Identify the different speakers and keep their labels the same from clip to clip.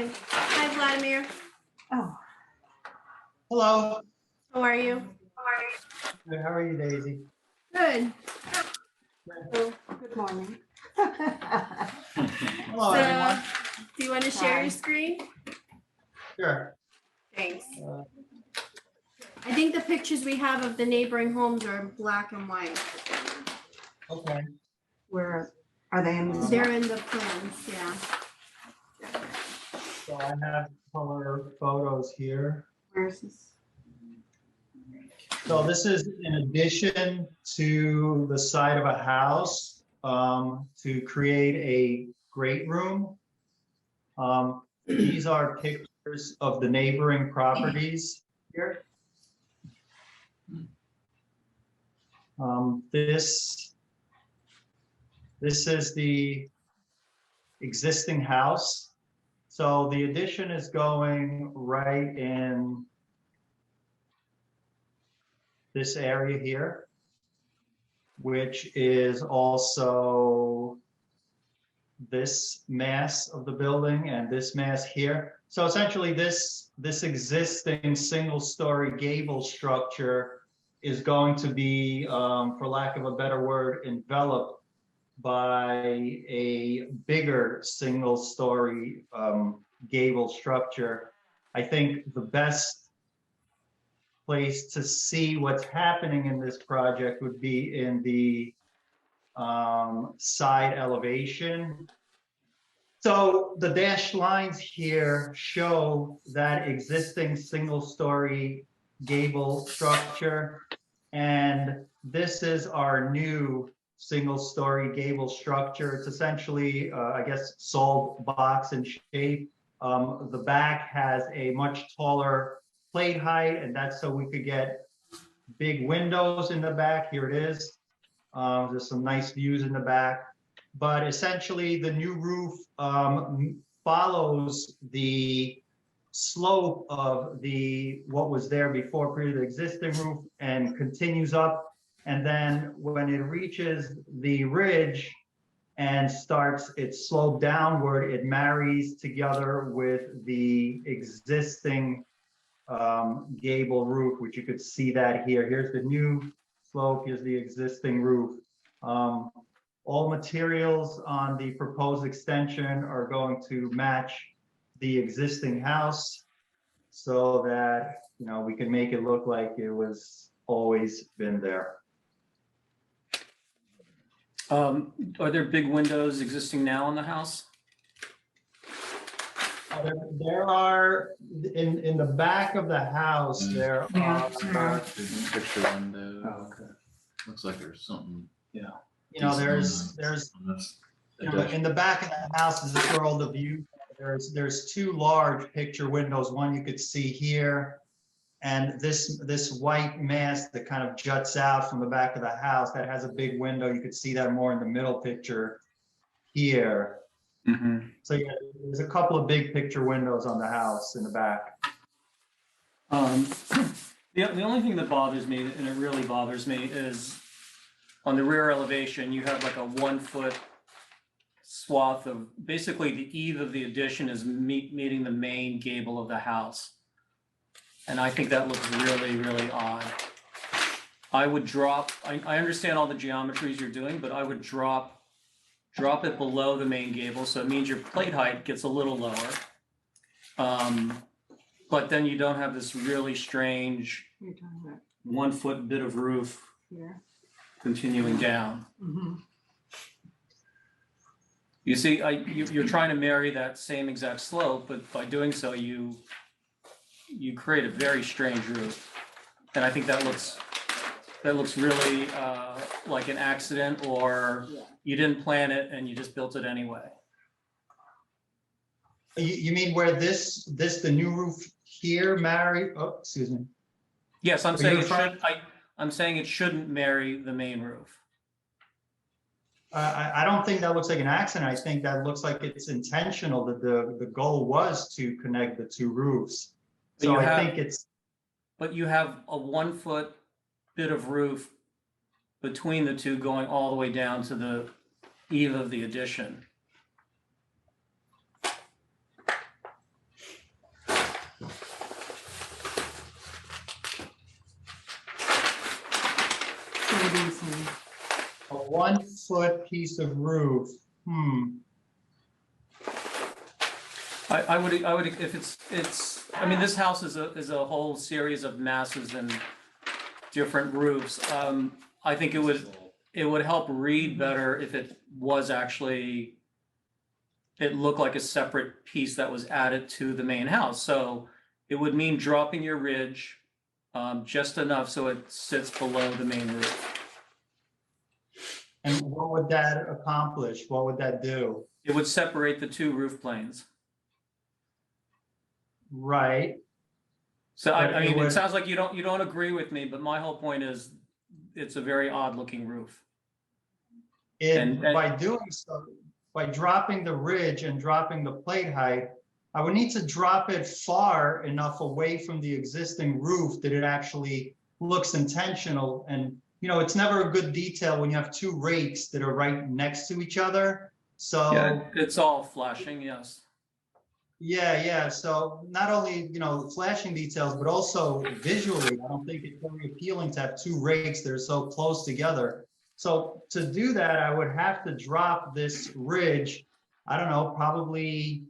Speaker 1: Hi. Hi, Vladimir.
Speaker 2: Oh,
Speaker 3: Hello.
Speaker 1: How are you?
Speaker 3: Good. How are you, Daisy?
Speaker 1: Good.
Speaker 2: good morning.
Speaker 3: Hello,
Speaker 1: So,
Speaker 3: everyone.
Speaker 1: do you want to share
Speaker 2: Hi.
Speaker 1: your screen?
Speaker 3: Sure.
Speaker 1: Thanks.
Speaker 3: Uh,
Speaker 1: I think the pictures we have of the neighboring homes are in black and white.
Speaker 3: okay.
Speaker 2: Where are they in?
Speaker 1: They're in the plans, yeah.
Speaker 3: So I have color photos here.
Speaker 2: Where's this?
Speaker 3: So this is in addition to the side of a house to create a great room. These are pictures of the neighboring properties here. This is the existing house. So the addition is going right in this area here, which is also this mass of the building and this mass here. So essentially this existing single-story gable structure is going to be, for lack of a better word, enveloped by a bigger single-story gable structure. I think the best place to see what's happening in this project would be in the side elevation. So the dashed lines here show that existing single-story gable structure, and this is our new single-story gable structure. It's essentially, I guess, salt box in shape. The back has a much taller plate height, and that's so we could get big windows in the back. Here it is. There's some nice views in the back. But essentially, the new roof follows the slope of what was there before, the existing roof, and continues up. And then when it reaches the ridge and starts its slope downward, it marries together with the existing gable roof, which you could see that here. Here's the new slope, here's the existing roof. All materials on the proposed extension are going to match the existing house so that, you know, we can make it look like it was always been there.
Speaker 4: Are there big windows existing now in the house?
Speaker 3: There are, in the back of the house, there
Speaker 2: Yeah.
Speaker 3: are,
Speaker 5: Picture window.
Speaker 4: Oh, okay.
Speaker 5: Looks like there's something.
Speaker 3: you know, there's you know, in the back of the house, this is where all the view, there's two large picture windows. One you could see here, and this white mass that kind of juts out from the back of the house that has a big window. You could see that more in the middle picture here.
Speaker 4: Mm-hmm.
Speaker 3: So yeah, there's a couple of big picture windows on the house in the back.
Speaker 4: The only thing that bothers me, and it really bothers me, is on the rear elevation, you have like a 1 foot swath of, basically the eave of the addition is meeting the main gable of the house. And I think that looks really, really odd. I would drop, I understand all the geometries you're doing, but I would drop it below the main gable, so it means your plate height gets a little lower. But then you don't have this really strange
Speaker 2: You're talking about
Speaker 4: 1 foot bit of roof
Speaker 2: here.
Speaker 4: continuing down.
Speaker 2: Mm-hmm.
Speaker 4: You see, you're trying to marry that same exact slope, but by doing so, you create a very strange roof. And I think that looks really like an accident, or you didn't plan it and you just built it anyway.
Speaker 3: You mean where the new roof here marry? Oh, excuse me.
Speaker 4: Yes, I'm
Speaker 3: Are
Speaker 4: saying
Speaker 3: you
Speaker 4: it should. I'm saying it shouldn't marry the main roof.
Speaker 3: I don't think that looks like an accident. I think that looks like it's intentional, that the goal was to connect the two roofs.
Speaker 4: But
Speaker 3: So
Speaker 4: you
Speaker 3: I
Speaker 4: have-
Speaker 3: think it's,
Speaker 4: But you have a 1 foot bit of roof between the two going all the way down to the eave of the addition.
Speaker 3: 1 foot piece of roof,
Speaker 4: I would, if it's, I mean, this house is a whole series of masses and different roofs. I think it would help read better if it was actually, it looked like a separate piece that was added to the main house. So it would mean dropping your ridge just enough so it sits below the main roof.
Speaker 3: and what would that accomplish? What would that do?
Speaker 4: It would separate the two roof planes.
Speaker 3: Right,
Speaker 4: So
Speaker 3: But
Speaker 4: I
Speaker 3: it
Speaker 4: mean, it
Speaker 3: would-
Speaker 4: sounds like you don't agree with me, but my whole point is it's a very odd looking roof. And-
Speaker 3: by doing so, by dropping the ridge and dropping the plate height, I would need to drop it far enough away from the existing roof that it actually looks intentional. And, you know, it's never a good detail when you have two rakes that are right next to each other. So,
Speaker 4: Yeah, it's all flashing, yes.
Speaker 3: yeah. So not only, you know, flashing details, but also visually, I don't think it's very appealing to have two rakes that are so close together. So to do that, I would have to drop this ridge, I don't know, probably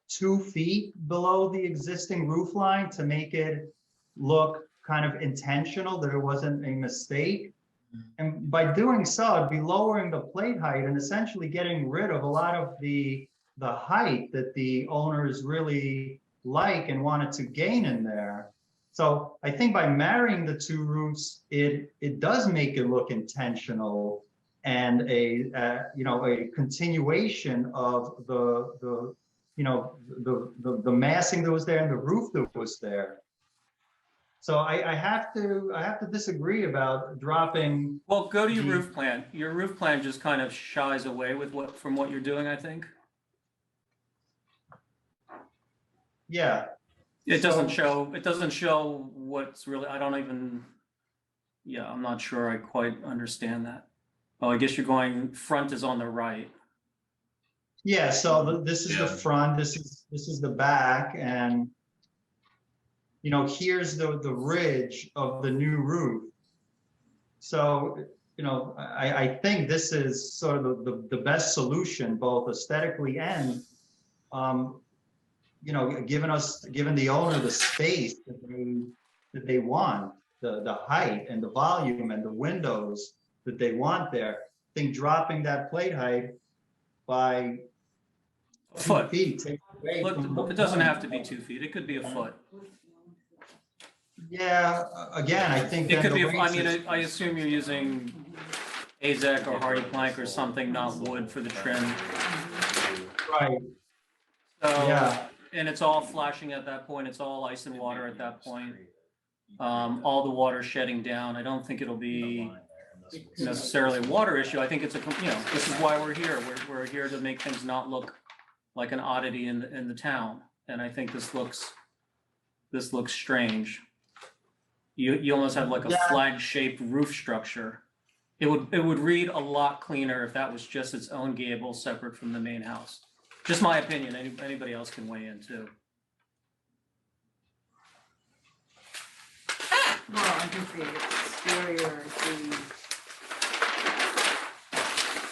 Speaker 3: 2 feet below the existing roof line to make it look kind of intentional, that it wasn't a mistake. And by doing so, I'd be lowering the plate height and essentially getting rid of a lot of the height that the owners really like and wanted to gain in there. So I think by marrying the two roofs, it does make it look intentional and you know, a continuation of the you know, the massing that was there and the roof that was there. So I have to disagree about dropping.
Speaker 4: Well, go to your
Speaker 3: The-
Speaker 4: roof plan. Your roof plan just kind of shies away with from what you're doing, I think.
Speaker 3: Yeah.
Speaker 4: It doesn't
Speaker 3: So-
Speaker 4: show what's really, I don't even, yeah, I'm not sure I quite understand that. Oh, I guess you're going, front is on the right.
Speaker 3: Yeah, so this is the
Speaker 5: Yeah.
Speaker 3: front, this is the back, and you know, here's the ridge of the new roof. So, you know, I think this is sort of the best solution, both aesthetically and you know, giving the owner the space that they want, the height and the volume and the windows that they want there. I think dropping that plate height by
Speaker 4: A
Speaker 3: 2
Speaker 4: foot.
Speaker 3: feet takes away from the
Speaker 4: Look, it doesn't
Speaker 3: point.
Speaker 4: have to be 2 feet. It could be a foot.
Speaker 3: Yeah, again, I think
Speaker 4: It
Speaker 3: then
Speaker 4: could
Speaker 3: the
Speaker 4: be, I
Speaker 3: weight
Speaker 4: mean,
Speaker 3: system-
Speaker 4: I assume you're using AZEK or hardy plank or something, not wood for the trim.
Speaker 3: Right,
Speaker 4: So,
Speaker 3: yeah,
Speaker 4: and it's all flashing at that point. It's all ice and water at that point. All the water shedding down. I don't think it'll be necessarily a water issue. I think it's a, you know, this is why we're here. We're here to make things not look like an oddity in the town. And I think this looks strange. You almost have like a
Speaker 3: Yeah.
Speaker 4: flag-shaped roof structure. It would read a lot cleaner if that was just its own gable separate from the main house. Just my opinion. Anybody else can weigh in too.
Speaker 2: Well, I think the exterior,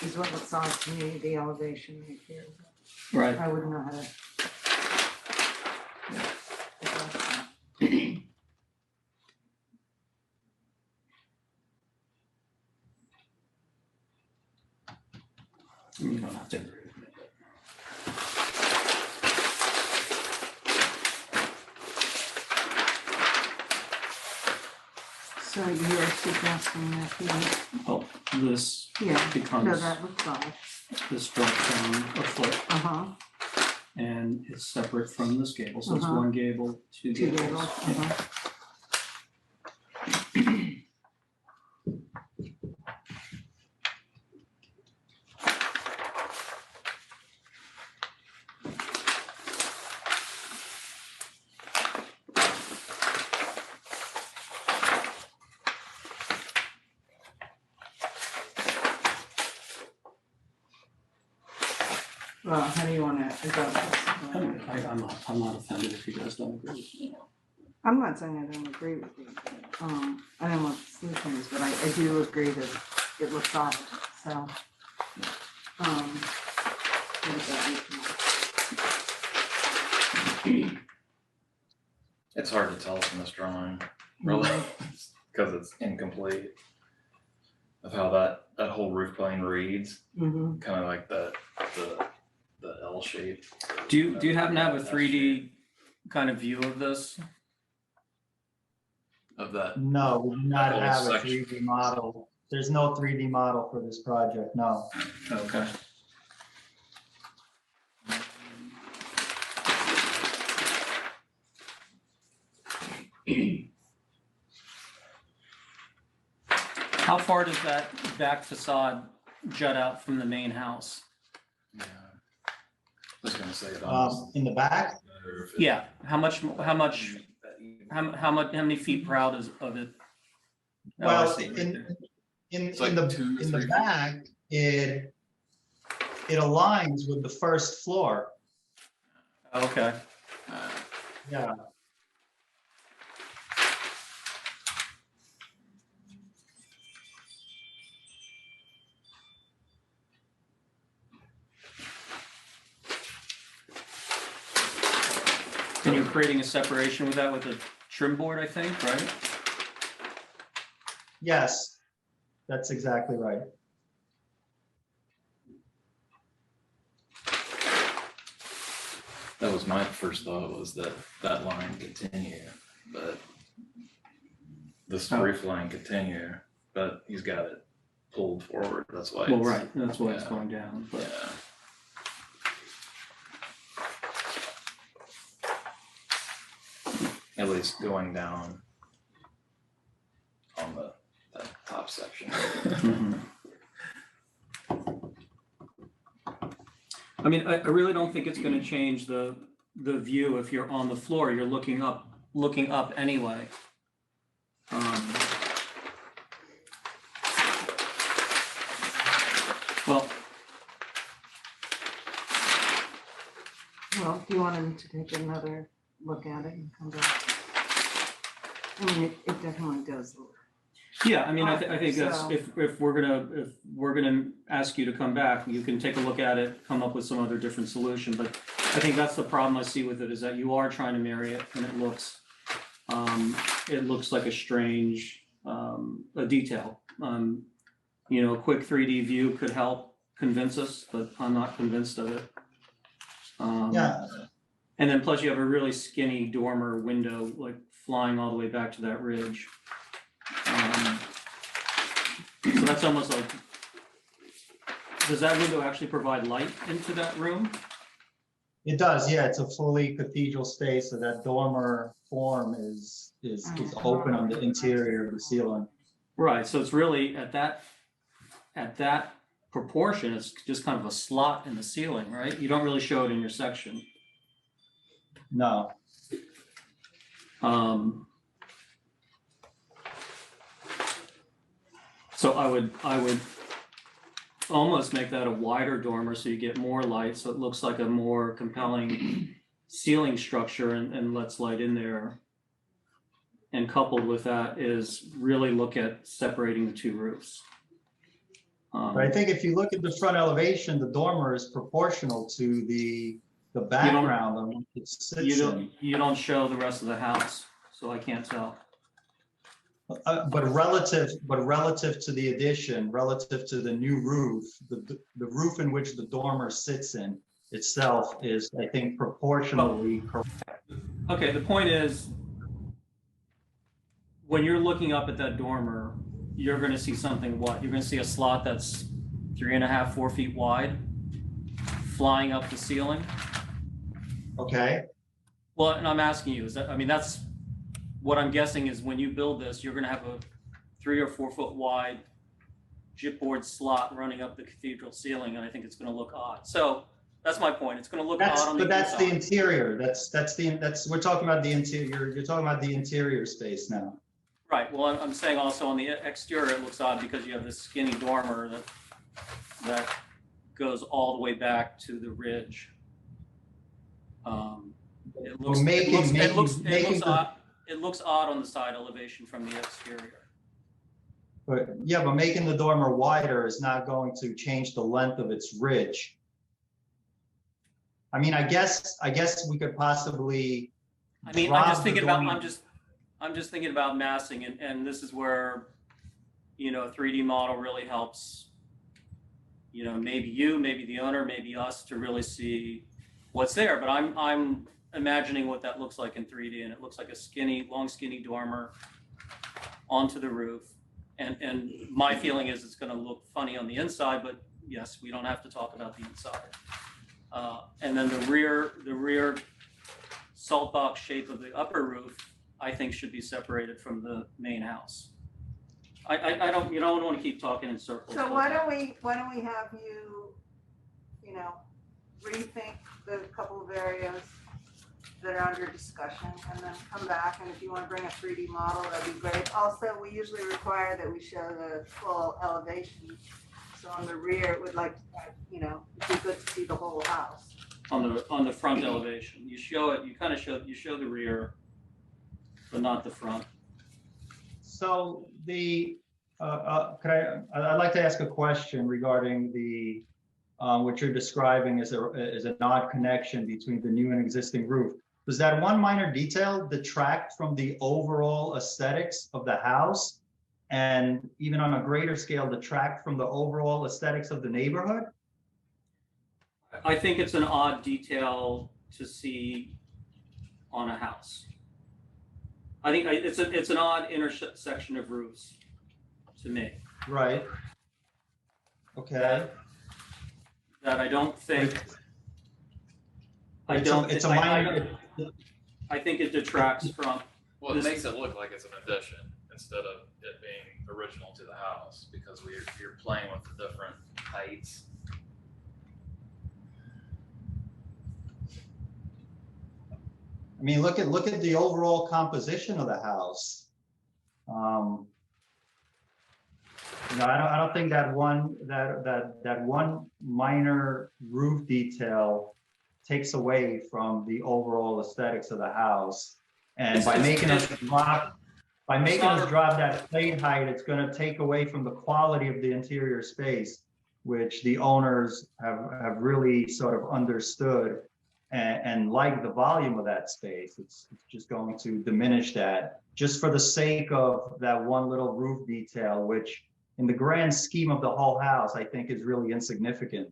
Speaker 2: is what looks odd to me, the elevation right here.
Speaker 4: Right.
Speaker 2: I wouldn't know how to.
Speaker 4: You don't have to agree with me.
Speaker 2: So you're suggesting that
Speaker 4: Oh, this
Speaker 2: yeah, so
Speaker 4: becomes,
Speaker 2: that looks odd.
Speaker 4: this drops down a foot
Speaker 2: Uh-huh,
Speaker 4: and it's separate from this gable. So it's
Speaker 2: Uh-huh.
Speaker 4: one gable, two
Speaker 2: two
Speaker 4: gables.
Speaker 2: gables,
Speaker 4: Yeah.
Speaker 2: uh-huh. Well, how do you wanna address this?
Speaker 4: I'm not offended if you guys don't agree with me.
Speaker 2: I'm not saying I don't agree with you. I don't know what the solution is, but I do agree that it looks odd, so. What does that look like?
Speaker 5: It's hard to tell from this drawing, really,
Speaker 2: Mm-hmm.
Speaker 5: because it's incomplete. Of how that whole roof plane reads,
Speaker 2: Mhm.
Speaker 5: kind of like the L shape.
Speaker 4: Do you happen to have a 3D kind of view of this?
Speaker 5: Of that.
Speaker 3: No, we do not
Speaker 5: Whole
Speaker 3: have a
Speaker 5: section.
Speaker 3: 3D model. There's no 3D model for this project, no.
Speaker 4: Okay. How far does that back facade jut out from the main house?
Speaker 5: Yeah. I was gonna say it almost.
Speaker 3: In the back,
Speaker 4: Yeah, how many feet per out is of it? Oh, I
Speaker 3: well,
Speaker 4: see, right
Speaker 3: in,
Speaker 4: there.
Speaker 3: in
Speaker 5: like
Speaker 3: the,
Speaker 5: 2 to
Speaker 3: in the
Speaker 5: 3 feet.
Speaker 3: back, it aligns with the first floor.
Speaker 4: Okay,
Speaker 3: Yeah,
Speaker 4: and you're creating a separation with that with a trim board, I think, right?
Speaker 3: yes, that's exactly right.
Speaker 5: That was my first thought, was that line continue, but this
Speaker 4: Oh.
Speaker 5: roof line continue, but he's got it pulled forward, that's why.
Speaker 4: Well,
Speaker 5: it's-
Speaker 4: right, that's why it's
Speaker 5: yeah.
Speaker 4: going down, but.
Speaker 5: Yeah. At least going down on that top section.
Speaker 4: Mhm. I mean, I really don't think it's gonna change the view if you're on the floor, you're looking up anyway. Well,
Speaker 2: Well, do you want him to take another look at it and come back? I mean, it definitely does look.
Speaker 4: yeah, I mean, I think that's,
Speaker 2: So-
Speaker 4: if we're gonna ask you to come back, you can take a look at it, come up with some other different solution, but I think that's the problem I see with it, is that you are trying to marry it, and it looks like a strange, a detail. You know, a quick 3D view could help convince us, but I'm not convinced of it.
Speaker 3: Yeah,
Speaker 4: And then plus you have a really skinny dormer window, like flying all the way back to that ridge. So that's almost like, does that window actually provide light into that room?
Speaker 3: it does, yeah, it's a fully cathedral space, so that dormer form is open on the interior of the ceiling.
Speaker 4: Right, so it's really at that proportion, it's just kind of a slot in the ceiling, right? You don't really show it in your section.
Speaker 3: No,
Speaker 4: So I would almost make that a wider dormer so you get more light, so it looks like a more compelling ceiling structure and lets light in there. And coupled with that is really look at separating the two roofs.
Speaker 3: but I think if you look at the front elevation, the dormer is proportional to the background on which it sits in.
Speaker 4: You don't show the rest of the house, so I can't tell.
Speaker 3: But relative to the addition, relative to the new roof, the roof in which the dormer sits in itself is, I think, proportionally correct.
Speaker 4: Okay, the point is, when you're looking up at that dormer, you're gonna see something, what? You're gonna see a slot that's 3.5, 4 feet wide, flying up the ceiling?
Speaker 3: Okay,
Speaker 4: Well, and I'm asking you, is that, I mean, that's, what I'm guessing is when you build this, you're gonna have a 3 or 4 foot wide chipboard slot running up the cathedral ceiling, and I think it's gonna look odd. So that's my point. It's gonna look odd on the
Speaker 3: but that's the
Speaker 4: inside.
Speaker 3: interior. We're talking about the interior. You're talking about the interior space now.
Speaker 4: Right, well, I'm saying also on the exterior, it looks odd because you have this skinny dormer that goes all the way back to the ridge. It looks,
Speaker 3: Well, making
Speaker 4: it looks
Speaker 3: the-
Speaker 4: odd. It looks odd on the side elevation from the exterior.
Speaker 3: But yeah, but making the dormer wider is not going to change the length of its ridge. I mean, I guess we could possibly.
Speaker 4: I mean,
Speaker 3: drop
Speaker 4: I'm just
Speaker 3: the
Speaker 4: thinking about,
Speaker 3: dormer-
Speaker 4: I'm just thinking about massing, and this is where, you know, a 3D model really helps. You know, maybe you, maybe the owner, maybe us to really see what's there, but I'm imagining what that looks like in 3D, and it looks like a skinny, long skinny dormer onto the roof. And my feeling is it's gonna look funny on the inside, but yes, we don't have to talk about the inside. And then the rear salt box shape of the upper roof, I think should be separated from the main house. I don't, you don't want to keep talking in circles.
Speaker 2: So why don't we have you know, rethink the couple of areas that are under discussion, and then come back, and if you wanna bring a 3D model, that'd be great. Also, we usually require that we show the full elevation, so on the rear, it would like, you know, it'd be good to see the whole house.
Speaker 4: On the front elevation, you show it, you show the rear, but not the front.
Speaker 3: So the, I'd like to ask a question regarding the, what you're describing as an odd connection between the new and existing roof. Does that one minor detail detract from the overall aesthetics of the house? And even on a greater scale, detract from the overall aesthetics of the neighborhood?
Speaker 4: I think it's an odd detail to see on a house. I think it's an odd intersection of roofs to me.
Speaker 3: Right. Okay.
Speaker 4: That I don't think.
Speaker 3: It's a minor.
Speaker 4: I think it detracts from.
Speaker 5: Well, it makes it look like it's an addition instead of it being original to the house, because you're playing with the different heights.
Speaker 3: I mean, look at the overall composition of the house. You know, I don't think that one minor roof detail takes away from the overall aesthetics of the house. And by making us drop that plate height, it's going to take away from the quality of the interior space, which the owners have really sort of understood and like the volume of that space. It's just going to diminish that just for the sake of that one little roof detail, which in the grand scheme of the whole house, I think is really insignificant.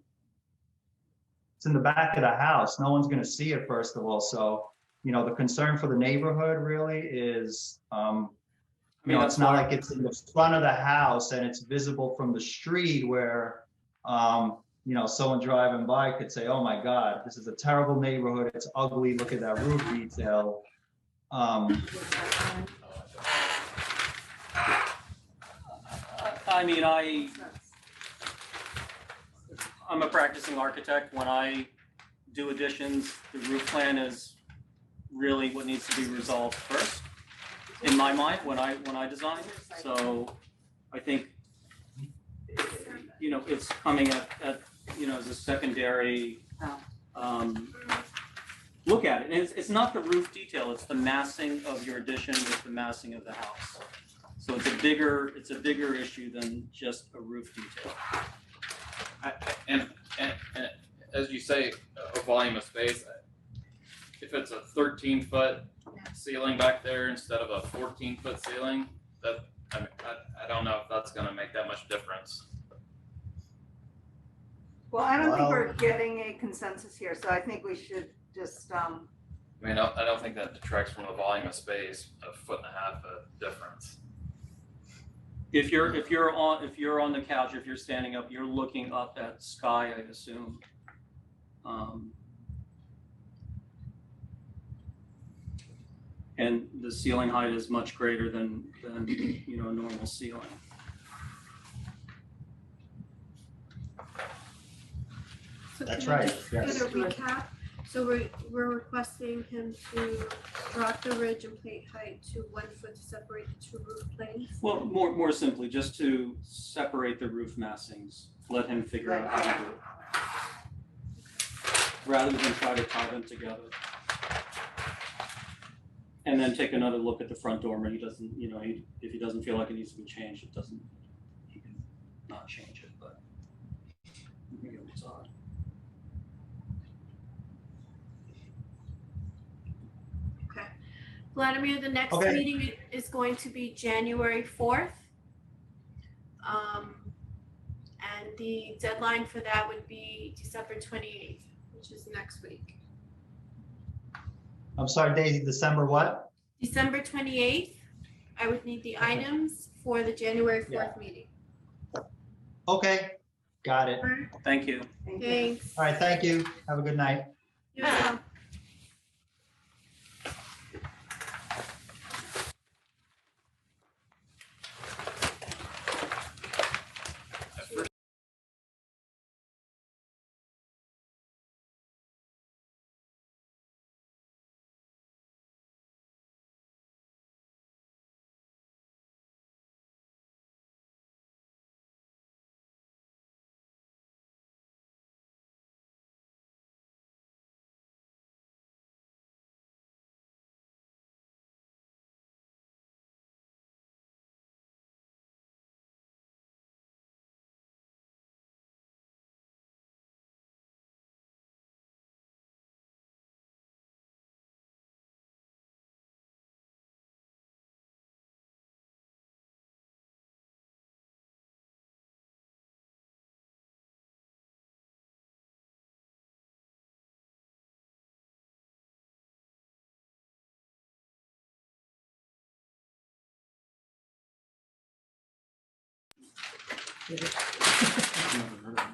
Speaker 3: It's in the back of the house. No one's going to see it, first of all. So, you know, the concern for the neighborhood really is, you know, it's not like it's in the front of the house and it's visible from the street where, you know, someone driving by could say, oh my God, this is a terrible neighborhood. It's ugly. Look at that roof detail.
Speaker 4: I mean, I'm a practicing architect. When I do additions, the roof plan is really what needs to be resolved first, in my mind, when I design. So I think, you know, it's coming at you know, as a secondary look at it. And it's not the roof detail, it's the massing of your addition with the massing of the house. So it's a bigger issue than just a roof detail.
Speaker 5: And as you say, a volume of space, if it's a 13-foot ceiling back there instead of a 14-foot ceiling, that I don't know if that's going to make that much difference.
Speaker 2: Well, I don't think we're getting a consensus here, so I think we should just,
Speaker 5: I mean, I don't think that detracts from the volume of space, a 1.5 foot difference.
Speaker 4: If you're on the couch, if you're standing up, you're looking up at sky, I assume. And the ceiling height is much greater than you know, a normal ceiling.
Speaker 1: So
Speaker 3: That's
Speaker 1: can I
Speaker 3: right,
Speaker 1: just
Speaker 3: yes.
Speaker 1: get a recap? So we're requesting him to drop the ridge and plate height to 1 foot to separate the two roof planes.
Speaker 4: Well, more simply, just to separate the roof massings, let him figure out how to do it, rather than try to tie them together. And then take another look at the front dormer. He doesn't, you know, if he doesn't feel like it needs to be changed, it doesn't
Speaker 1: Vladimir, the next
Speaker 3: Okay.
Speaker 1: meeting is going to be January 4th. And the deadline for that would be December 28th, which is next week.
Speaker 3: I'm sorry, Daisy, December what?
Speaker 1: December 28th, I would need the items for the January 4th
Speaker 3: Yeah.
Speaker 1: meeting.
Speaker 3: Okay, got it.
Speaker 1: Alright,
Speaker 4: Thank you.
Speaker 2: Thank you.
Speaker 1: thanks.
Speaker 3: All right, thank you. Have a good night.
Speaker 1: You as well.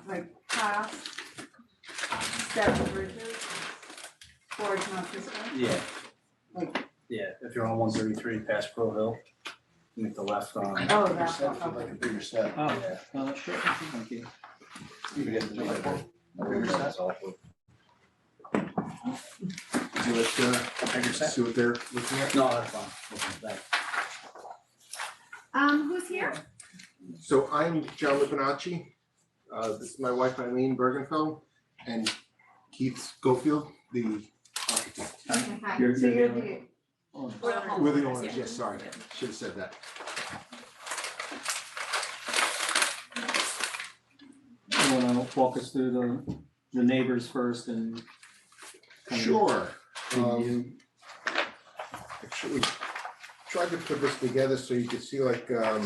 Speaker 2: Like past Seven Bridges, towards Mount Kisco.
Speaker 6: Yeah.
Speaker 2: Like-
Speaker 6: Yeah, if you're on 133 past Pro Hill, make the left on.
Speaker 2: Oh, that's
Speaker 6: Set,
Speaker 2: what-
Speaker 6: like a bigger set.
Speaker 4: Oh,
Speaker 6: Yeah.
Speaker 4: sure, thank you.
Speaker 6: You can get the bigger set also.
Speaker 7: See what,
Speaker 6: Bigger set?
Speaker 7: see what they're looking at?
Speaker 6: No, that's fine. Okay, thanks.
Speaker 1: Who's here?
Speaker 7: So I'm John Lipinacci. This is my wife Eileen Bergenfeld and Keith Schofield, the architect.
Speaker 2: Okay, hi.
Speaker 4: You're-
Speaker 2: So
Speaker 4: you're
Speaker 2: you're
Speaker 4: the-
Speaker 2: the,
Speaker 7: We're the owners, yes, sorry, should have said that.
Speaker 4: You wanna walk us through the neighbors first and kind of
Speaker 7: Sure.
Speaker 4: review?
Speaker 7: Actually, tried to put this together so you could see like, you know,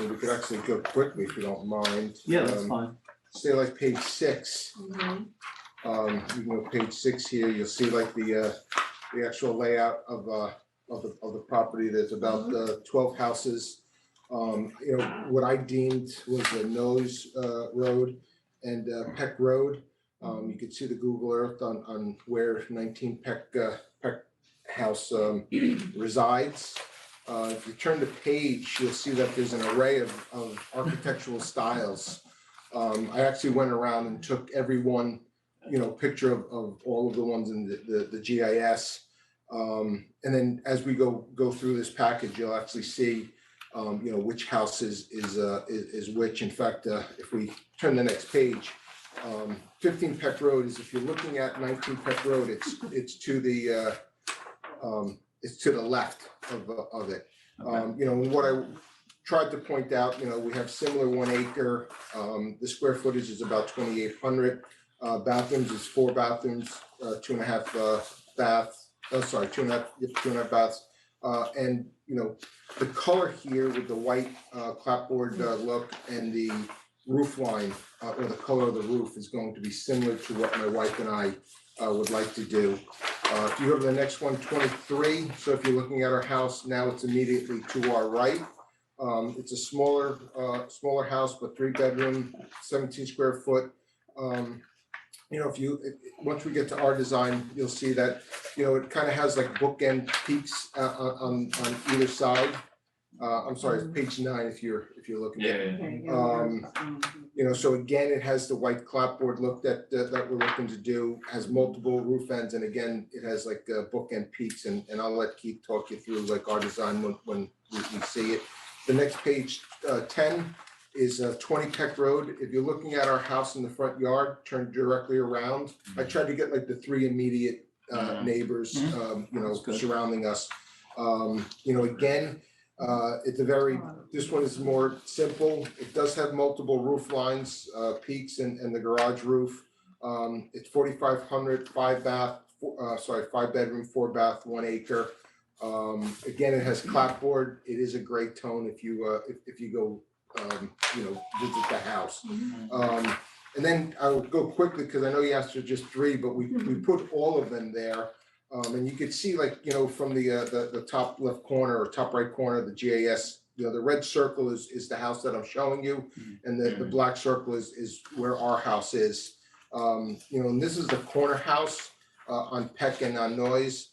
Speaker 7: we could actually go quickly if you don't mind.
Speaker 4: Yeah, that's fine.
Speaker 7: Say like page 6.
Speaker 2: Mhm.
Speaker 7: You can go page 6 here, you'll see like the actual layout of the property. There's about 12 houses. You know, what I deemed was the Nose Road and Peck Road. You could see the Google Earth on where 19 Peck House resides. If you turn the page, you'll see that there's an array of architectural styles. I actually went around and took every one, you know, picture of all of the ones in the GIS. And then as we go through this package, you'll actually see, you know, which house is which. In fact, if we turn the next page, 15 Peck Road is, if you're looking at 19 Peck Road, it's to the left of it. You know, what I tried to point out, you know, we have similar 1 acre. The square footage is about 2,800. Bathrooms is 4 bathrooms, 2.5 baths. Oh, sorry, 2.5 baths. And, you know, the color here with the white clapboard look and the roof line, or the color of the roof is going to be similar to what my wife and I would like to do. If you go to the next one, 23, so if you're looking at our house, now it's immediately to our right. It's a smaller house, but 3-bedroom, 17 square foot. You know, once we get to our design, you'll see that, you know, it kind of has like bookend peaks on either side. I'm sorry, it's page 9 if you're looking at it.
Speaker 2: Okay, yeah,
Speaker 7: You know, so again, it has the white clapboard look that we're looking to do, has multiple roof ends, and again, it has like bookend peaks, and I'll let Keith talk you through like our design when we see it. The next page, 10, is 20 Peck Road. If you're looking at our house in the front yard, turn directly around. I tried to get like the 3 immediate neighbors, you know,
Speaker 4: That's good.
Speaker 7: surrounding us. You know, again, it's this one is more simple. It does have multiple roof lines, peaks and the garage roof. It's 4,500, 5 bedroom, 4 bath, 1 acre. Again, it has clapboard. It is a gray tone if you go, visit the house. And then I will go quickly, because I know you asked for just 3, but we put all of them there. And you could see, like, from the top left corner or top right corner, the GIS, the red circle is the house that I'm showing you. And the black circle is where our house is. And this is the corner house on Peck and on Noyes.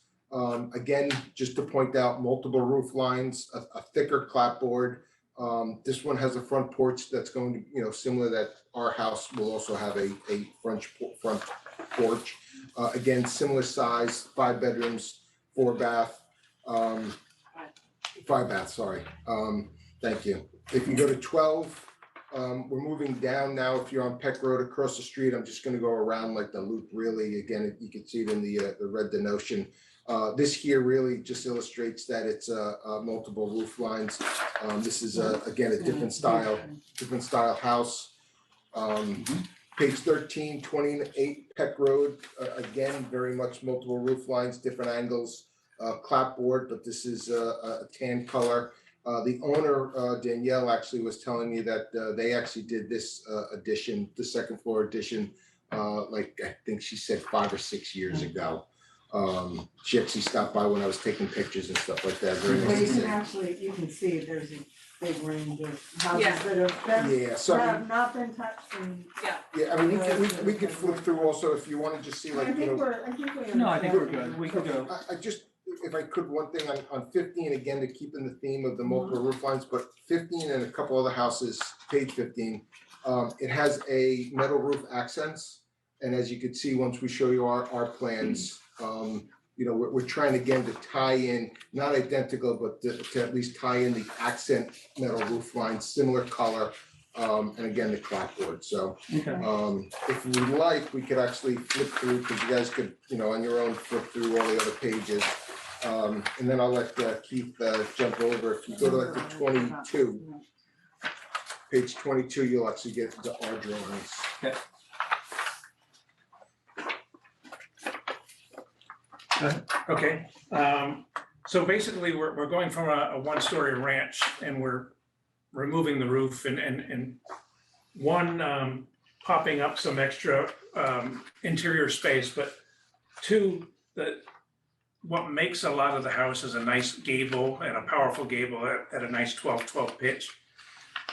Speaker 7: Again, just to point out, multiple roof lines, a thicker clapboard. This one has a front porch that's going to, similar that our house will also have a front porch. Again, similar size, 5 bedrooms, 4 bath, 5 baths, sorry. Thank you. If you go to 12, we're moving down now. If you're on Peck Road across the street, I'm just gonna go around like the loop really. Again, you can see it in the red denotion. This here really just illustrates that it's multiple roof lines. This is again a different style house. Page 13, 28 Peck Road, again, very much multiple roof lines, different angles, clapboard, but this is a tan color. The owner, Danielle, actually was telling me that they actually did this addition, the second floor addition, like I think she said 5 or 6 years ago. She actually stopped by when I was taking pictures and stuff like that. Very
Speaker 2: But
Speaker 7: nice
Speaker 2: you
Speaker 7: to
Speaker 2: can
Speaker 7: see.
Speaker 2: actually, you can see there's a big range of houses
Speaker 1: Yeah.
Speaker 2: that have been,
Speaker 7: Yeah, so I mean,
Speaker 2: have not been touched and
Speaker 7: yeah, I mean, we could flip through also if you want to just see like,
Speaker 2: I think we're
Speaker 4: No, I think we're
Speaker 2: understanding.
Speaker 4: good. We could go.
Speaker 7: I just, if I could, one thing on 15, again, to keep in the theme of the multiple roof lines, but 15 and a couple other houses, page 15, it has a metal roof accents. And as you can see, once we show you our plans, we're trying again to tie in, not identical, but to at least tie in the accent metal roof lines, similar color, and again, the clapboard. So
Speaker 4: Okay.
Speaker 7: if we like, we could actually flip through, because you guys could, on your own, flip through all the other pages. And then I'll let Keith jump over. If you go to like the 22, page 22, you'll actually get the our drawings.
Speaker 8: Okay, so basically, we're going from a one-story ranch and we're removing the roof and one, popping up some extra interior space, but 2, what makes a lot of the house is a nice gable and a powerful gable at a nice 12 pitch.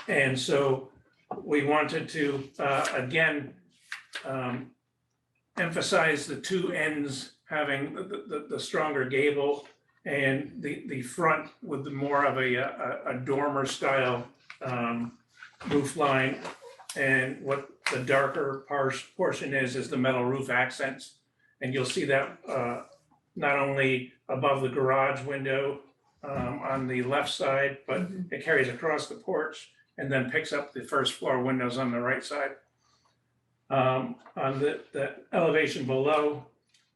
Speaker 8: And so we wanted to again emphasize the 2 ends having the stronger gable and the front with the more of a dormer style roof line. And what the darker portion is the metal roof accents. And you'll see that not only above the garage window on the left side, but it carries across the porch and then picks up the first floor windows on the right side. On the elevation below,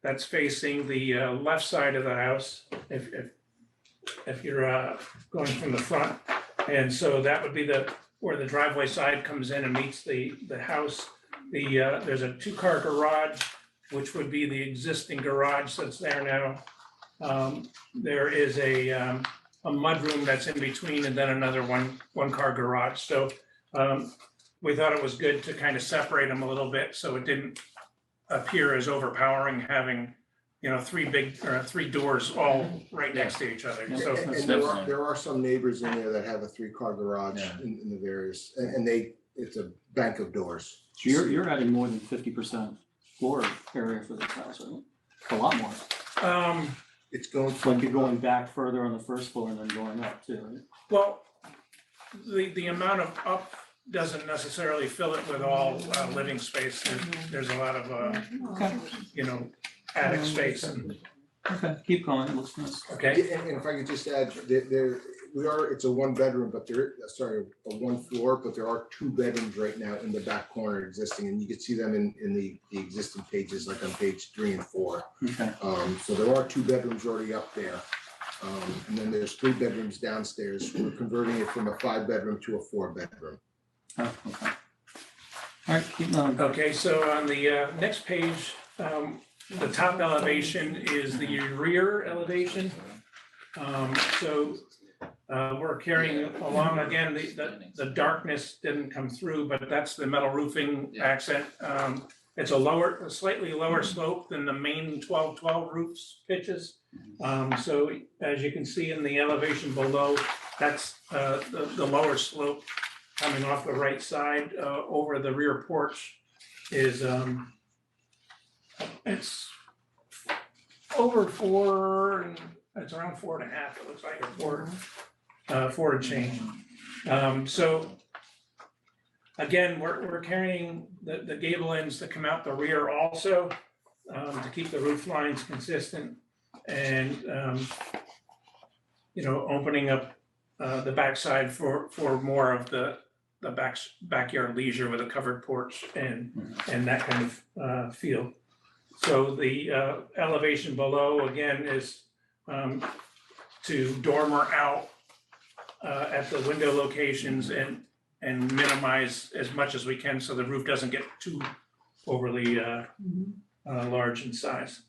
Speaker 8: that's facing the left side of the house, if you're going from the front. And so that would be where the driveway side comes in and meets the house. There's a 2-car garage, which would be the existing garage that's there now. There is a mudroom that's in between, and then another one-car garage. So we thought it was good to kind of separate them a little bit, so it didn't appear as overpowering having, 3 doors all right next to each other. So
Speaker 7: And there are some neighbors in there that have a 3-car garage in the various, and it's a bank of doors.
Speaker 4: So you're adding more than 50% floor area for this house, right? A lot more.
Speaker 7: It's going
Speaker 4: Like
Speaker 7: from,
Speaker 4: you're going back further on the first floor and then going up too, right?
Speaker 8: Well, the amount of up doesn't necessarily fill it with all living space. There's a lot of,
Speaker 4: Okay.
Speaker 8: attic space and,
Speaker 4: Okay, keep going, it looks nice.
Speaker 8: okay?
Speaker 7: and if I could just add, it's a 1-bedroom, but a 1 floor, but there are 2 bedrooms right now in the back corner existing, and you can see them in the existing pages, like on page 3 and 4.
Speaker 4: Okay,
Speaker 7: So there are 2 bedrooms already up there. And then there's 3 bedrooms downstairs. We're converting it from a 5-bedroom to a 4-bedroom.
Speaker 4: oh, okay. All right, keep going.
Speaker 8: Okay, so on the next page, the top elevation is the rear elevation. So we're carrying along, again, the darkness didn't come through, but that's the metal roofing
Speaker 5: Yeah.
Speaker 8: accent. It's a slightly lower slope than the main 12-12 roofs pitches. So as you can see in the elevation below, that's the lower slope coming off the right side over the rear porch is, it's over 4, and it's around 4.5, it looks like, or 4 and change. So again, we're carrying the gable ends that come out the rear also to keep the roof lines consistent and opening up the backside for more of the backyard leisure with a covered porch and that kind of feel. So the elevation below again is to dormer out at the window locations and minimize as much as we can so the roof doesn't get too overly large in size.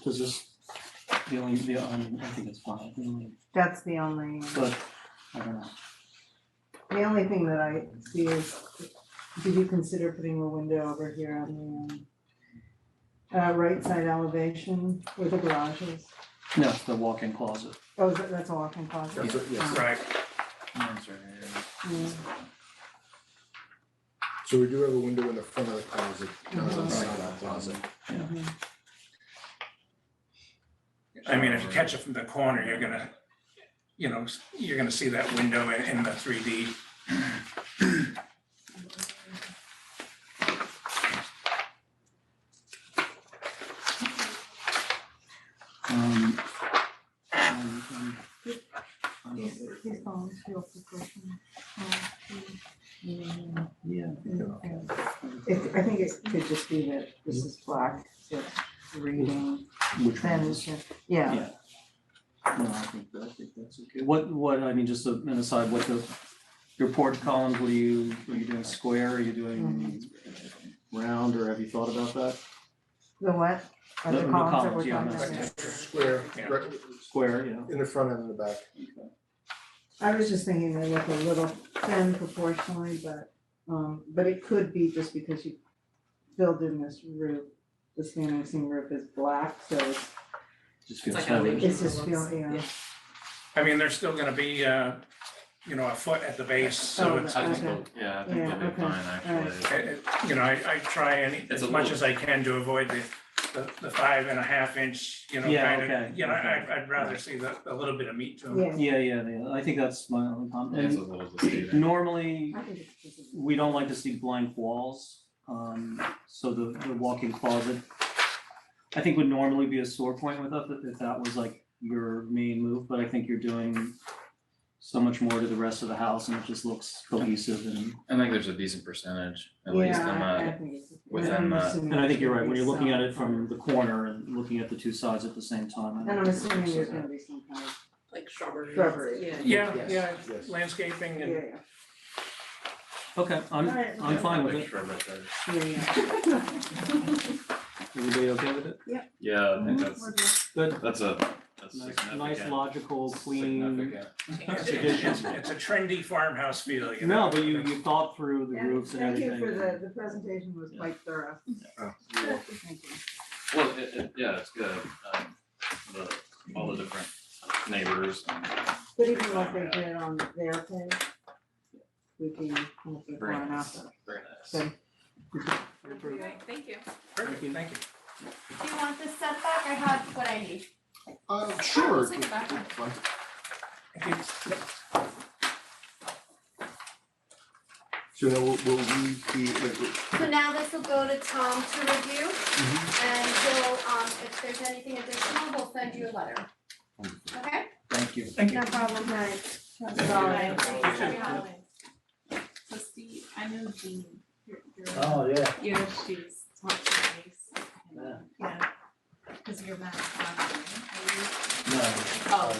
Speaker 4: Does this, I think it's fine,
Speaker 2: That's the only,
Speaker 4: but I don't know.
Speaker 2: the only thing that I see is, did you consider putting a window over here on the right side elevation where the garage is?
Speaker 4: No, the walk-in closet.
Speaker 2: Oh, that's a walk-in closet?
Speaker 7: That's it, yes.
Speaker 8: Right.
Speaker 2: Yeah.
Speaker 7: So we do have a window in the front of the closet, on the side of the closet.
Speaker 2: Mhm.
Speaker 8: I mean, if you catch it from the corner, you're gonna see that window in the 3D.
Speaker 2: These phones feel proportional.
Speaker 4: Yeah.
Speaker 2: I think it could just be that this is black, so it's reading,
Speaker 4: Which one
Speaker 2: then,
Speaker 4: is?
Speaker 2: yeah.
Speaker 4: Yeah. No, I think that's okay. What, I mean, just an aside, your porch columns, are you doing square, are you doing round, or have you thought about that?
Speaker 2: The what? Are the
Speaker 4: The
Speaker 2: columns that we're
Speaker 4: columns, yeah,
Speaker 2: talking about?
Speaker 4: that's-
Speaker 7: Square,
Speaker 8: Yeah.
Speaker 7: right,
Speaker 4: Square, yeah.
Speaker 7: in the front and in the back.
Speaker 2: I was just thinking they look a little thin proportionally, but it could be just because you filled in this roof, the standing seam roof is black, so
Speaker 4: Just feels
Speaker 9: like
Speaker 4: heavy.
Speaker 9: elevation.
Speaker 2: it's just feeling, yeah.
Speaker 8: I mean, there's still gonna be, a foot at the base, so
Speaker 2: Oh,
Speaker 8: it's,
Speaker 5: I think
Speaker 2: Okay.
Speaker 5: they'll, yeah, I think
Speaker 2: Yeah,
Speaker 5: they'll be
Speaker 2: okay,
Speaker 5: fine,
Speaker 2: alright.
Speaker 5: actually.
Speaker 8: I try
Speaker 5: It's a
Speaker 8: as much
Speaker 5: little-
Speaker 8: as I can to avoid the 5.5 inch,
Speaker 4: Yeah,
Speaker 8: kind of,
Speaker 4: okay, okay.
Speaker 8: I'd rather see a little bit of meat to them.
Speaker 2: Yeah.
Speaker 4: Yeah, I think that's my only comment.
Speaker 5: It's a
Speaker 4: And
Speaker 5: little deceiving.
Speaker 4: normally,
Speaker 2: I think it's just.
Speaker 4: we don't like to see blank walls, so the walk-in closet, I think would normally be a sore point with us if that was like your main move, but I think you're doing so much more to the rest of the house and it just looks cohesive and
Speaker 5: I think there's a decent percentage, at least in
Speaker 2: I
Speaker 5: the,
Speaker 2: think it's.
Speaker 5: within
Speaker 2: I'm
Speaker 5: the-
Speaker 2: assuming
Speaker 4: I think you're
Speaker 2: there's
Speaker 4: right, when you're
Speaker 2: gonna be
Speaker 4: looking at
Speaker 2: some
Speaker 4: it from
Speaker 2: kind
Speaker 4: the corner and looking at the two sides at the same time.
Speaker 2: of- And I'm assuming there's gonna be some kind of,
Speaker 9: Like shrubbery.
Speaker 2: Shrubbery.
Speaker 9: Yeah.
Speaker 8: Yeah,
Speaker 7: Yes,
Speaker 8: yeah,
Speaker 7: yes.
Speaker 8: landscaping
Speaker 2: yeah,
Speaker 8: and,
Speaker 2: yeah.
Speaker 4: Okay, I'm
Speaker 2: Alright.
Speaker 4: fine with
Speaker 5: like
Speaker 4: it.
Speaker 5: shrub right there.
Speaker 4: Everybody okay with it?
Speaker 5: Yeah, I think that's,
Speaker 4: Good.
Speaker 5: that's
Speaker 4: Nice,
Speaker 5: significant.
Speaker 4: logical, clean.
Speaker 5: Significant.
Speaker 8: it's a trendy farmhart feel, you know?
Speaker 4: No, but you thought through the roofs and
Speaker 2: Thank
Speaker 4: everything.
Speaker 2: you for the presentation was quite thorough.
Speaker 7: Oh, you're welcome.
Speaker 2: Thank you.
Speaker 5: Well, yeah, it's good, all the different neighbors and
Speaker 2: But even like they did on their page, we can kind of be
Speaker 5: very
Speaker 2: far
Speaker 5: nice,
Speaker 2: enough.
Speaker 5: very nice.
Speaker 2: Good.
Speaker 9: Okay, thank you.
Speaker 8: Perfect, thank you.
Speaker 10: Do you want this setback? I have what I need.
Speaker 7: Sure.
Speaker 9: Let's take it back.
Speaker 7: Fine. So now will we be,
Speaker 10: So now this will go to Tom to review, and he'll, if there's anything additional, we'll send you a letter. Okay?
Speaker 4: Thank you.
Speaker 8: Thank you.
Speaker 2: No problem, guys.
Speaker 10: Alright.
Speaker 9: Happy holidays. So Steve, I know Jean,
Speaker 6: Oh, yeah.
Speaker 9: your shoes, talk to nice. Yeah. Cause you're mad.
Speaker 6: No.
Speaker 9: Oh.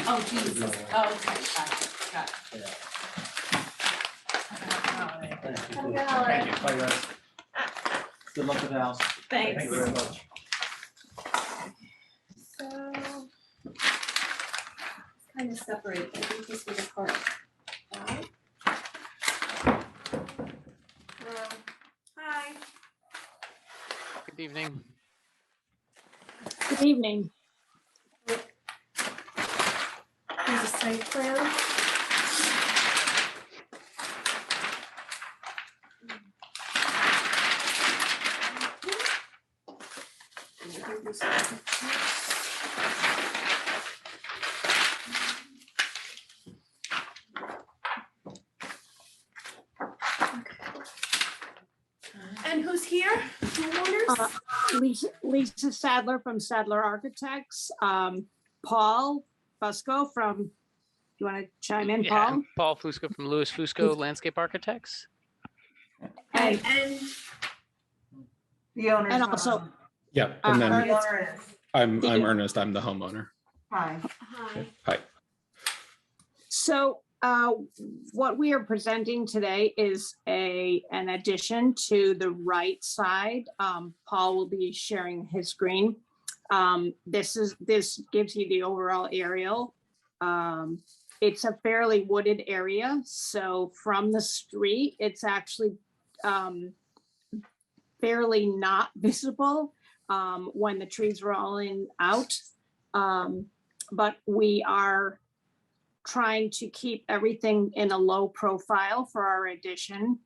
Speaker 9: Oh, Jesus. Oh, okay, got it.
Speaker 4: Thank you. Bye, guys. Good luck with the house.
Speaker 9: Thanks.
Speaker 4: Thank you very much.
Speaker 10: So. Kind of separate, I think this was a part. Right?
Speaker 1: Hi.
Speaker 11: Good evening.
Speaker 12: Good evening.
Speaker 1: Here's a site plan. And who's here? Homeowners?
Speaker 12: Lisa Sadler from Sadler Architects. Paul Fusco from, you want to chime in,
Speaker 11: Yeah,
Speaker 12: Paul?
Speaker 11: Paul Fusco from Louis Fusco Landscape Architects.
Speaker 12: And,
Speaker 2: The owner's
Speaker 12: and
Speaker 2: not
Speaker 12: also,
Speaker 2: on.
Speaker 13: Yeah, and then
Speaker 2: The owner is.
Speaker 13: I'm Ernest, I'm the homeowner.
Speaker 2: Hi.
Speaker 1: Hi.
Speaker 12: so what we are presenting today is an addition to the right side. Paul will be sharing his screen. This gives you the overall aerial. It's a fairly wooded area, so from the street, it's actually fairly not visible when the trees are all out. But we are trying to keep everything in a low profile for our addition.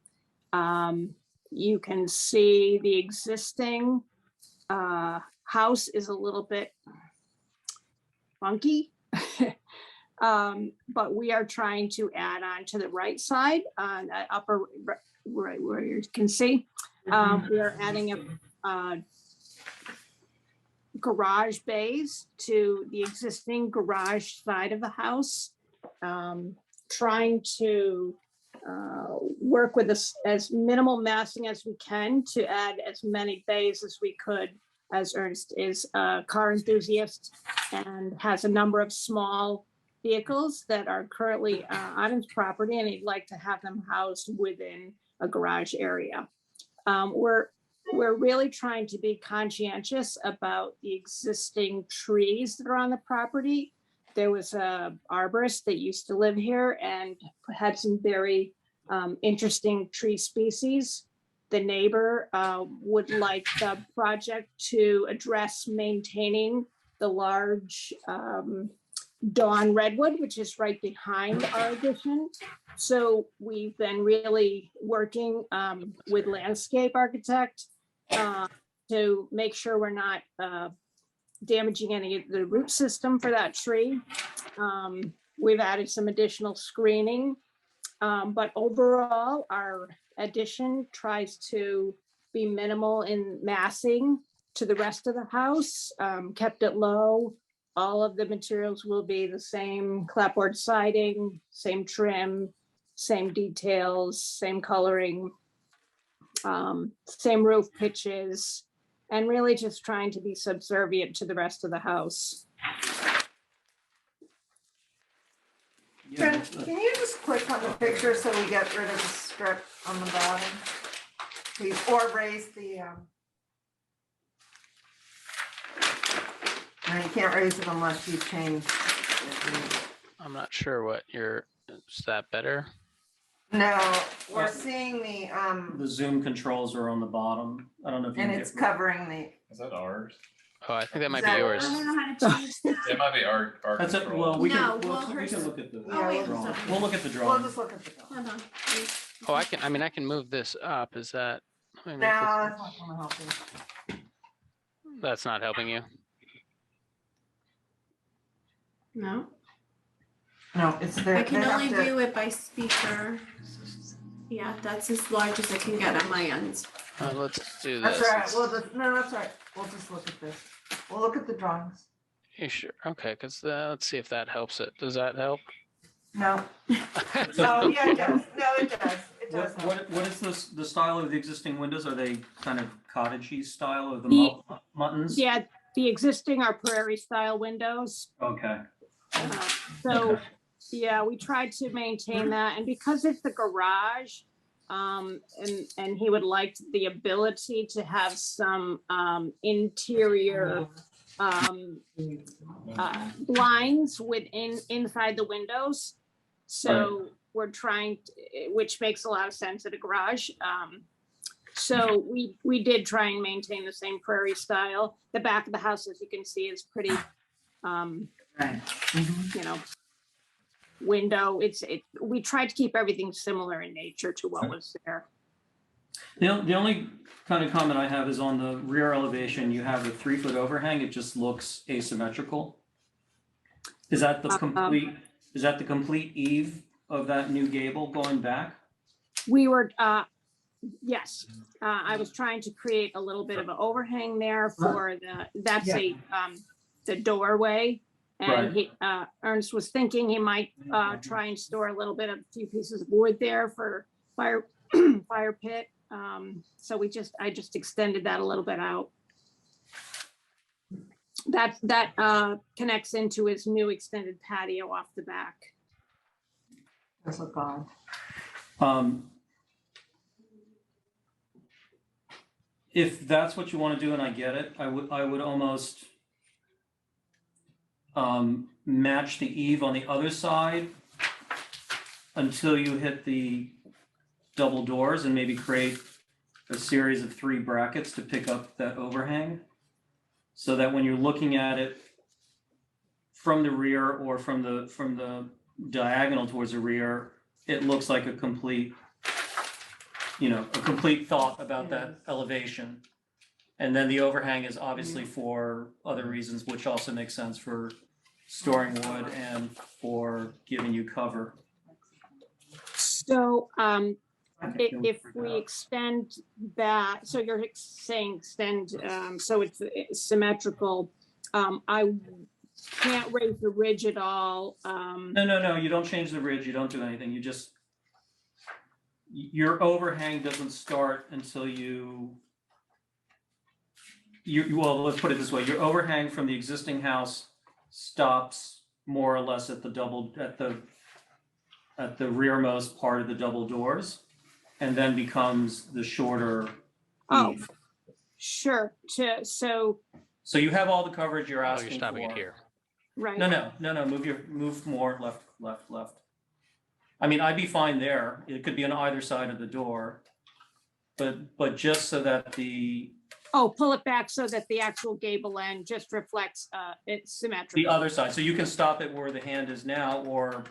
Speaker 12: You can see the existing house is a little bit funky. But we are trying to add on to the right side on the upper right where you can see. We are adding a garage bays to the existing garage side of the house. Trying to work with as minimal massing as we can to add as many bays as we could, as Ernest is a car enthusiast and has a number of small vehicles that are currently on his property, and he'd like to have them housed within a garage area. We're really trying to be conscientious about the existing trees that are on the property. There was a arborist that used to live here and had some very interesting tree species. The neighbor would like the project to address maintaining the large Dawn redwood, which is right behind our addition. So we've been really working with landscape architect to make sure we're not damaging any of the root system for that tree. We've added some additional screening, but overall our addition tries to be minimal in massing to the rest of the house, kept it low. All of the materials will be the same clapboard siding, same trim, same details, same coloring, same roof pitches, and really just trying to be subservient to the rest of the house.
Speaker 2: Can you just click on the picture so we get rid of the strip on the bottom? Please, or raise the, no, you can't raise it unless you change.
Speaker 11: I'm not sure what is that better?
Speaker 2: No, we're seeing
Speaker 4: The Zoom controls are on the bottom. I don't know if you
Speaker 2: and
Speaker 4: can
Speaker 2: it's
Speaker 4: get-
Speaker 2: covering the,
Speaker 5: Is that ours?
Speaker 11: Oh, I think that might be
Speaker 2: That-
Speaker 11: yours.
Speaker 1: I don't know how to change that.
Speaker 5: It might be our
Speaker 4: That's it.
Speaker 5: control.
Speaker 4: Well, we
Speaker 1: No,
Speaker 4: can,
Speaker 1: well,
Speaker 4: we
Speaker 1: hers-
Speaker 4: can look at the
Speaker 2: Oh, wait,
Speaker 4: drawing.
Speaker 1: sorry.
Speaker 4: We'll look at the
Speaker 2: we'll
Speaker 4: drawing.
Speaker 2: just look at the.
Speaker 1: Hold on.
Speaker 11: Oh, I can move this up. Is that? let me
Speaker 2: No,
Speaker 11: make
Speaker 2: that's not gonna help you.
Speaker 11: this- That's not helping you.
Speaker 1: No,
Speaker 2: No, it's there.
Speaker 1: I can
Speaker 2: they have
Speaker 1: only
Speaker 2: to-
Speaker 1: view it by speaker. Yeah, that's as large as I can get on my end.
Speaker 11: Let's do
Speaker 2: That's
Speaker 11: this.
Speaker 2: all right, well, no, that's all right, we'll just look at this. We'll look at the drawings.
Speaker 11: You sure? Okay, because let's see if that helps it. Does that help?
Speaker 2: No. Oh, yeah, it does. No, it does. It does.
Speaker 4: What is the style of the existing windows? Are they kind of cottagey style or the muttons?
Speaker 12: Yeah, the existing are prairie style windows.
Speaker 4: Okay.
Speaker 12: So, yeah, we tried to maintain that, and because it's the garage, and he would like the ability to have some, interior, blinds inside the windows. So we're trying, which makes a lot of sense at a garage. So we did try and maintain the same prairie style. The back of the house, as you can see, is pretty, you know, window. We tried to keep everything similar in nature to what was there.
Speaker 4: The only kind of comment I have is on the rear elevation, you have a 3-foot overhang, it just looks asymmetrical. Is that the complete eave of that new gable going back?
Speaker 12: We were, yes, I was trying to create a little bit of an overhang there for that's the doorway. And he, Ernest was thinking he might try and store a little bit of a few pieces of wood there for fire pit. So I just extended that a little bit out. That connects into his new extended patio off the back.
Speaker 2: Does look odd.
Speaker 4: If that's what you want to do, and I get it, I would almost match the eave on the other side until you hit the double doors and maybe create a series of 3 brackets to pick up that overhang. So that when you're looking at it from the rear or from the diagonal towards the rear, it looks like a complete thought about that elevation. And then the overhang is obviously for other reasons, which also makes sense for storing wood and for giving you cover.
Speaker 12: So if we extend that, so you're saying extend, so it's symmetrical. I can't raise the ridge at all.
Speaker 4: No, you don't change the ridge, you don't do anything, your overhang doesn't start until well, let's put it this way, your overhang from the existing house stops more or less at the rearmost part of the double doors, and then becomes the shorter eave.
Speaker 12: Sure. So
Speaker 4: you have all the coverage you're
Speaker 11: Oh,
Speaker 4: asking
Speaker 11: you're stopping
Speaker 4: for.
Speaker 11: it here.
Speaker 12: right.
Speaker 4: No, move more left. I mean, I'd be fine there. It could be on either side of the door. But just so that
Speaker 12: Pull it back so that the actual gable end just reflects it's symmetrical.
Speaker 4: the other side, so you can stop it where the hand is now or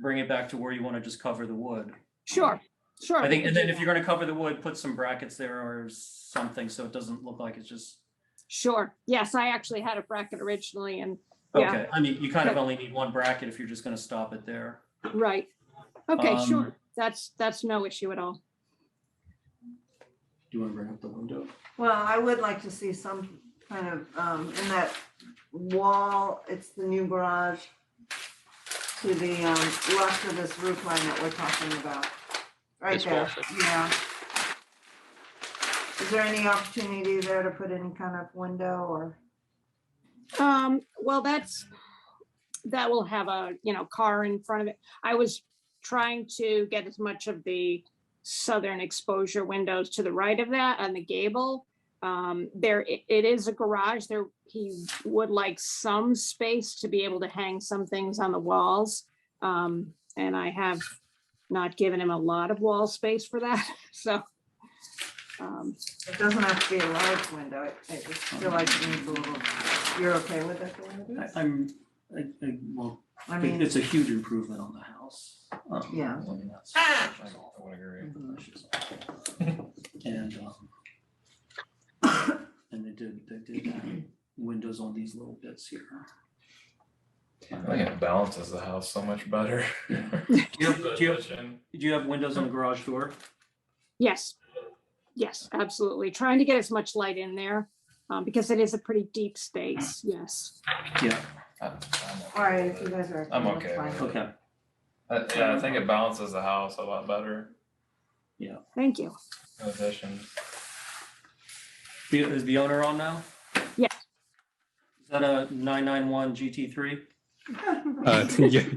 Speaker 4: bring it back to where you want to just cover the wood.
Speaker 12: Sure.
Speaker 4: I think, and then if you're going to cover the wood, put some brackets there or something so it doesn't look like it's just.
Speaker 12: Sure. Yes, I actually had a bracket originally, and yeah.
Speaker 4: Okay, I mean, you kind of only need 1 bracket if you're just going to stop it there.
Speaker 12: Right. Okay, sure. That's no issue at all.
Speaker 4: Do you want to bring up the window?
Speaker 2: Well, I would like to see some kind of, in that wall, it's the new garage to the left of this roof line that we're talking about. Right
Speaker 11: This
Speaker 2: there,
Speaker 11: wall.
Speaker 2: yeah. Is there any opportunity there to put any kind of window or?
Speaker 12: Well, that will have a, car in front of it. I was trying to get as much of the southern exposure windows to the right of that on the gable. It is a garage there. He would like some space to be able to hang some things on the walls. And I have not given him a lot of wall space for that. So.
Speaker 2: It doesn't have to be a large window. I just feel like it needs a little, you're okay with it the way it is?
Speaker 4: Well,
Speaker 2: I mean,
Speaker 4: it's a huge improvement on the house.
Speaker 2: Yeah.
Speaker 4: I mean, that's-
Speaker 5: I would agree.
Speaker 4: And they did windows on these little bits here.
Speaker 5: I think it balances the house so much better.
Speaker 4: Do you have windows on the garage door?
Speaker 12: Yes, absolutely. Trying to get as much light in there because it is a pretty deep space. Yes.
Speaker 4: Yeah.
Speaker 2: All right, if you guys are.
Speaker 5: I'm
Speaker 2: that's
Speaker 5: okay
Speaker 2: fine.
Speaker 5: with it.
Speaker 4: Okay.
Speaker 5: Yeah, I think it balances the house a lot better
Speaker 12: Thank you.
Speaker 5: in addition.
Speaker 4: Is the owner on now?
Speaker 12: Yes.
Speaker 4: Is that a 991 GT3?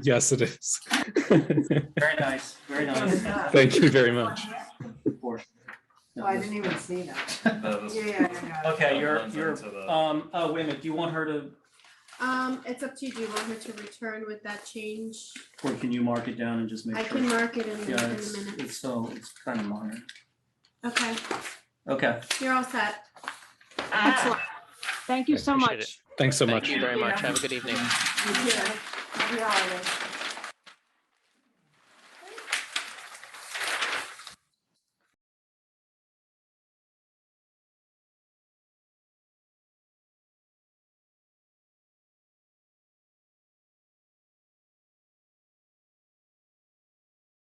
Speaker 13: Yes, it is.
Speaker 4: Very nice, very nice.
Speaker 13: Thank you very much.
Speaker 2: Oh, I didn't even see that.
Speaker 5: Uh,
Speaker 2: Yeah.
Speaker 4: Okay, you're,
Speaker 5: Runs
Speaker 4: you're,
Speaker 5: into the-
Speaker 4: oh, wait a minute, do you want her to,
Speaker 1: It's up to you. Do you want her to return with that change?
Speaker 4: or can you mark it down and just make
Speaker 1: I
Speaker 4: sure?
Speaker 1: can mark it in
Speaker 4: Yeah,
Speaker 1: a
Speaker 4: it's,
Speaker 1: minute.
Speaker 4: it's so, it's kind of minor.
Speaker 1: Okay,
Speaker 4: Okay,
Speaker 1: you're all set.
Speaker 12: Excellent. Thank you so
Speaker 11: Appreciate
Speaker 12: much.
Speaker 11: it.
Speaker 13: Thanks so
Speaker 11: Thank
Speaker 13: much.
Speaker 11: you very much. Have a good evening.
Speaker 2: Happy holidays.